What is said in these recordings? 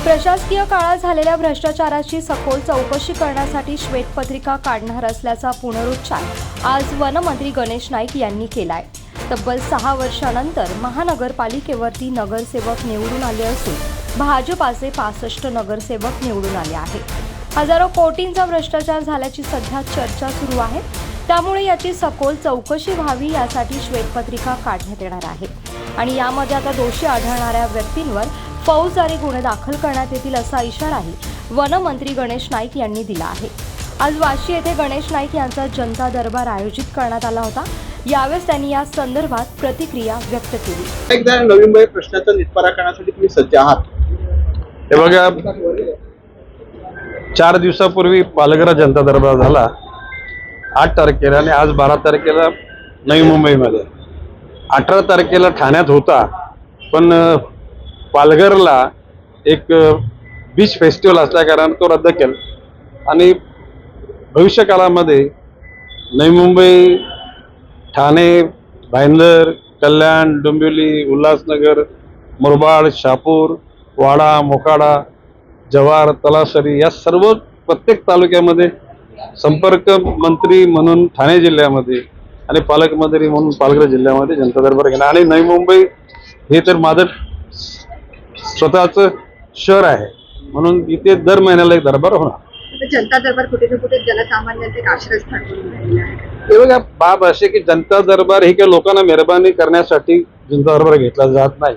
प्रशासकीय काळात झालेल्या भ्रष्टाचाराची सखोल चौकशी करण्यासाठी श्वेतपत्रिका काढणार असल्याचा पुनरुच्चार आज वनमंत्री गणेश नाईक यांनी केलाय। तब्बल 6 वर्षांनंतर महानगरपालिकेवरती नगरसेवक निवडून आले असून भाजपाचे 65 नगरसेवक निवडून आले आहेत। हजारो कोटींचा भ्रष्टाचार झाल्याची सध्या चर्चा सुरू आहे, त्यामुळे याची सखोल चौकशी व्हावी यासाठी श्वेतपत्रिका काढण्यात येणार आहे आणि यामध्ये आता दोषी आढळणाऱ्या व्यक्तींवर फौजदारी गुन्हे दाखल करण्यात येतील असा इशाराही वनमंत्री गणेश नाईक यांनी दिला आहे। आज वाशी येथे गणेश नाईक यांचा जनता दरबार आयोजित करण्यात आला होता। यावेळेस त्यांनी या संदर्भात प्रतिक्रिया व्यक्त केली। एकदा नवी मुंबई प्रश्नाचा निपटारा करण्यासाठी तुम्ही सज्ज आहात? हे बघा, 4 दिवसापूर्वी पालघर जनता दरबार झाला 8 तारखेला आणि आज 12 तारखेला नवी मुंबईमध्ये, 18 तारखेला ठाण्यात होता, पण पालघरला एक बीच फेस्टिवल असल्या कारण तो रद्द केला आणि भविष्यकाळामध्ये नवी मुंबई, ठाणे, भाईंदर, कल्याण, डोंबिवली, उल्हासनगर, मुरबाड, शहापूर, वाडा, मोखाडा, जव्हार, तलासरी या सर्व प्रत्येक तालुक्यामध्ये संपर्क मंत्री म्हणून ठाणे जिल्ह्यामध्ये आणि पालकमंत्री म्हणून पालघर जिल्ह्यामध्ये जनता दरबार घेणार आणि नवी मुंबई हे तर माझं स्वतःचं शहर आहे, म्हणून इथे दर महिन्याला एक दरबार होणार। जनता दरबार कुठे ना कुठे जनसामान्यांचे एक आश्रयस्थान म्हणून राहिलं आहे। हे बघा, बाब असे की जनता दरबार हे काही लोकांना मेहरबानी करण्यासाठी जनता दरबार घेतला जात नाही,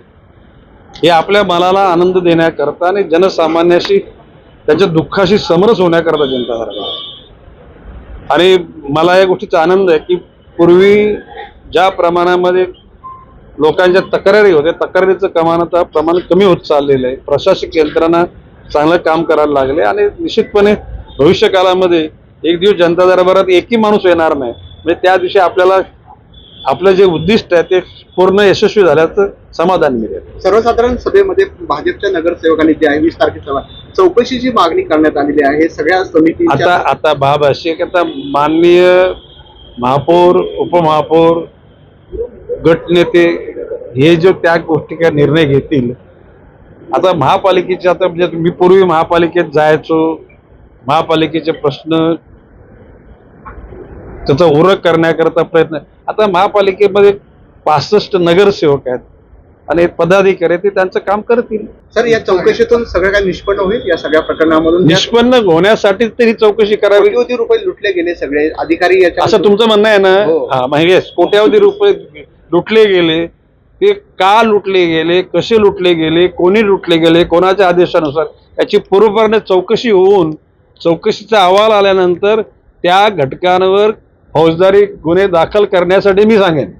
हे आपल्या मनाला आनंद देण्याकरता आणि जनसामान्याशी त्यांच्या दुःखाशी समरस होण्याकरता जनता दरबार। आणि मला या गोष्टीचा आनंद आहे की पूर्वी ज्या प्रमाणामध्ये लोकांच्या तक्रारी होत्या, तक्रारीचं प्रमाण कमी होत चाललेलं आहे। प्रशासकीय यंत्रणा चांगलं काम करायला लागले आणि निश्चितपणे भविष्य काळामध्ये एक दिवस जनता दरबारात एकही माणूस येणार नाही, म्हणजे त्या दिवशी आपल्याला आपलं जे उद्दिष्ट आहे ते पूर्ण यशस्वी झाल्याचं समाधान मिळेल। सर्वसाधारण सभेमध्ये भाजपच्या नगरसेवकांनी जी आहे 20 तारखेला चौकशीची मागणी करण्यात आलेली आहे सगळ्या समिती। आता बाब अशी की आता माननीय महापौर, उपमहापौर, गटनेते हे जो त्या गोष्टी काय निर्णय घेतील, आता महापालिकेचे, आता म्हणजे मी पूर्वी महापालिकेत जायचो, महापालिकेचे प्रश्न त्याचा उरक करण्याकरता प्रयत्न, आता महापालिकेमध्ये 65 नगरसेवक आहेत आणि पदाधिकारी ते त्यांचं काम करतील। सर, या चौकशीतून सगळं काय निष्पन्न होईल? या सगळ्या प्रकरणामधून निष्पन्न होण्यासाठी तरी चौकशी करावी। कोट्यवधी रुपये लुटले गेले सगळे अधिकारी, असं तुमचं म्हणणं आहे ना? हा, म्हणजे कोट्यवधी रुपये लुटले गेले, ते का लुटले गेले, कसे लुटले गेले, कोणी लुटले गेले, कोणाच्या आदेशानुसार याची पूर्वपणे चौकशी होऊन चौकशीचा अहवाल आल्यानंतर त्या घटकांवर फौजदारी गुन्हे दाखल करण्यासाठी मी सांगेन।